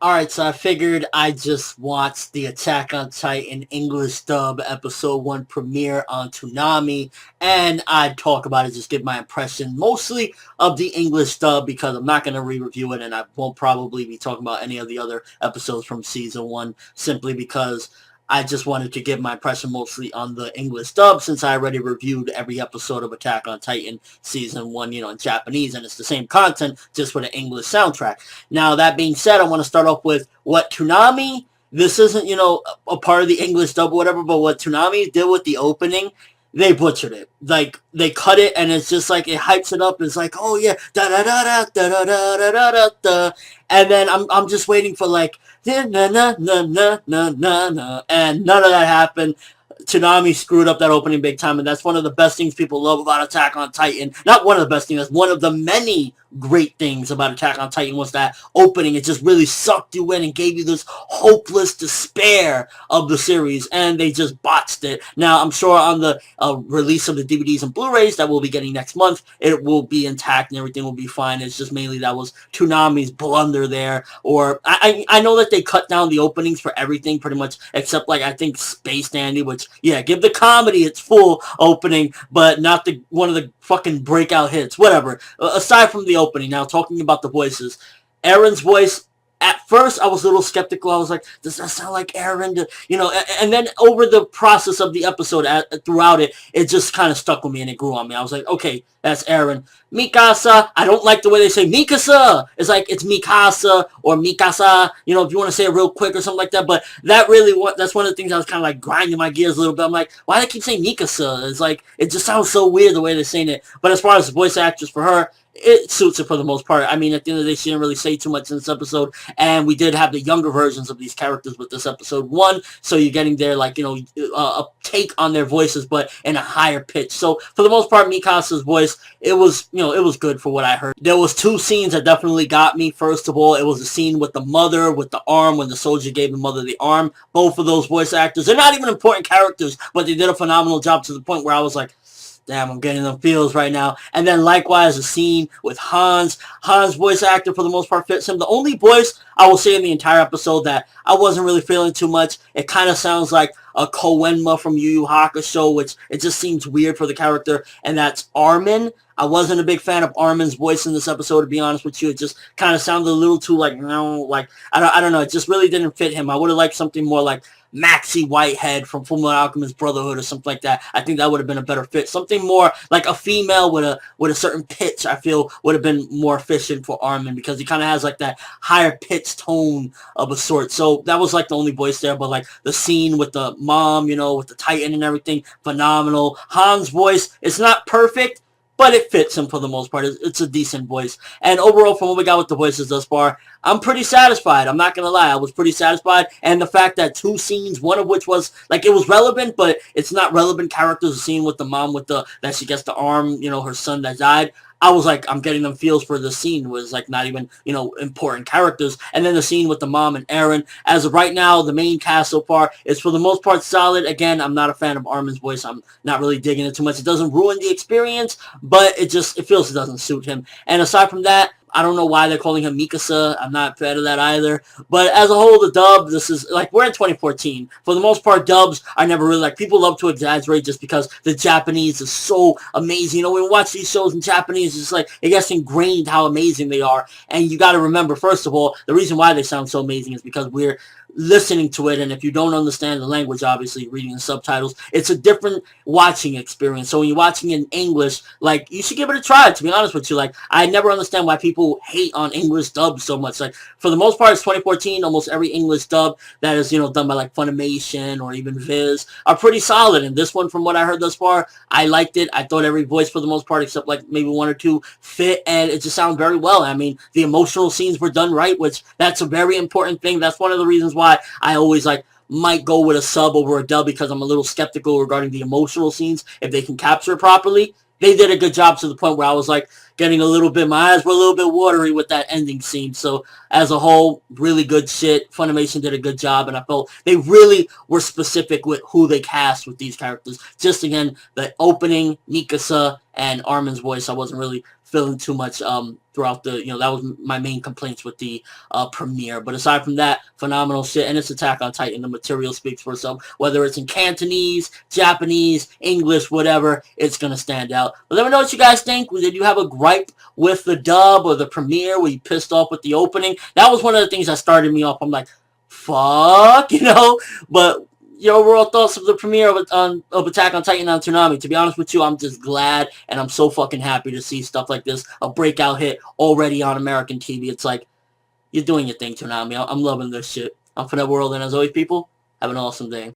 Alright, so I figured I'd just watch the Attack on Titan English dub episode 1 premiere on Toonami, and I'd talk about it, just give my impression, mostly of the English dub, because I'm not going to re-review it, and I won't probably be talking about any of the other episodes from Season 1, simply because I just wanted to give my impression mostly on the English dub, since I already reviewed every episode of Attack on Titan Season 1, in Japanese, and it's the same content, just with an English soundtrack. Now, that being said, I want to start off with what Toonami, this isn't, a part of the English dub or whatever, but what Toonami did with the opening, they butchered it. Like, they cut it, and it's just like, it hypes it up. It's like, oh yeah, da-da-da-da, da-da-da-da-da-da. And then I'm just waiting for like, na-na-na-na-na-na, and none of that happened. Toonami screwed up that opening big time, and that's one of the best things people love about Attack on Titan. Not one of the best things, that's one of the many great things about Attack on Titan was that opening. It just really sucked you in and gave you this hopeless despair of the series, and they just botched it. Now, I'm sure on the release of the DVDs and Blu-rays that we'll be getting next month, it will be intact and everything will be fine. It's just mainly that was Toonami's blunder there, or I know that they cut down the openings for everything pretty much, except like I think Space Dandy, which, yeah, give the comedy its full opening, but not the one of the fucking breakout hits, whatever. Aside from the opening, now talking about the voices, Aaron's voice, at first I was a little skeptical. I was like, does that sound like Aaron? And then over the process of the episode, throughout it, it just kind of stuck with me and it grew on me. I was like, okay, that's Aaron. Mikasa, I don't like the way they say Mikasa. It's like, it's Mikasa or Mikasa, if you want to say it real quick or something like that. But that's one of the things I was kind of like grinding my gears a little bit. I'm like, why do they keep saying Mikasa? It's like, it just sounds so weird the way they're saying it. But as far as the voice actress for her, it suits it for the most part. I mean, at the end of the day, she didn't really say too much in this episode, and we did have the younger versions of these characters with this episode 1, so you're getting their, like, a take on their voices, but in a higher pitch. So, for the most part, Mikasa's voice, it was good for what I heard. There was 2 scenes that definitely got me. First of all, it was a scene with the mother, with the arm, when the soldier gave the mother the arm. Both of those voice actors, they're not even important characters, but they did a phenomenal job to the point where I was like, damn, I'm getting them feels right now. And then likewise, a scene with Hans. Hans' voice actor, for the most part, fits him. The only voice I will say in the entire episode that I wasn't really feeling too much, it kind of sounds like a Koenma from Yu Yu Hakusho, which it just seems weird for the character, and that's Armin. I wasn't a big fan of Armin's voice in this episode, to be honest with you. It just kind of sounded a little too like, I don't know. It just really didn't fit him. I would have liked something more like Maxie Whitehead from Fullmetal Alchemist Brotherhood or something like that. I think that would have been a better fit. Something more like a female with a certain pitch, I feel, would have been more efficient for Armin, because he kind of has like that higher pitched tone of a sort. So that was like the only voice there. But like the scene with the mom, with the Titan and everything, phenomenal. Han's voice, it's not perfect, but it fits him for the most part. It's a decent voice. And overall, from what we got with the voices thus far, I'm pretty satisfied. I'm not going to lie. I was pretty satisfied. And the fact that 2 scenes, one of which was, like, it was relevant, but it's not relevant characters. The scene with the mom that she gets the arm, her son that died. I was like, I'm getting them feels for the scene. Was like not even, important characters. And then the scene with the mom and Aaron. As of right now, the main cast so far is for the most part solid. Again, I'm not a fan of Armin's voice. I'm not really digging it too much. It doesn't ruin the experience, but it feels it doesn't suit him. And aside from that, I don't know why they're calling him Mikasa. I'm not a fan of that either. But as a whole, the dub, this is, like, we're in 2014. For the most part, dubs are never really, like, people love to exaggerate just because the Japanese is so amazing. When we watch these shows in Japanese, it's like, it gets ingrained how amazing they are. And you got to remember, first of all, the reason why they sound so amazing is because we're listening to it, and if you don't understand the language, obviously reading the subtitles, it's a different watching experience. So when you're watching in English, like, you should give it a try, to be honest with you. Like, I never understand why people hate on English dubs so much. Like, for the most part, it's 2014. Almost every English dub that is, done by like Funimation or even Viz are pretty solid. And this one, from what I heard thus far, I liked it. I thought every voice, for the most part, except like maybe 1 or 2, fit, and it just sounded very well. I mean, the emotional scenes were done right, which that's a very important thing. That's one of the reasons why I always might go with a sub over a dub, because I'm a little skeptical regarding the emotional scenes, if they can capture it properly. They did a good job to the point where I was like getting a little bit, my eyes were a little bit watery with that ending scene. So as a whole, really good shit. Funimation did a good job, and I felt they really were specific with who they cast with these characters. Just again, the opening, Mikasa and Armin's voice, I wasn't really feeling too much throughout the, that was my main complaints with the premiere. But aside from that, phenomenal shit, and it's Attack on Titan. The material speaks for itself. Whether it's in Cantonese, Japanese, English, whatever, it's gonna stand out. But let me know what you guys think. Did you have a gripe with the dub or the premiere? Were you pissed off with the opening? That was one of the things that started me off. I'm like, fuck, But your overall thoughts of the premiere of Attack on Titan on Toonami. To be honest with you, I'm just glad, and I'm so fucking happy to see stuff like this, a breakout hit already on American TV. It's like, you're doing your thing, Toonami. I'm loving this shit. I'm ForneverWorld, and as always, people, have an awesome day.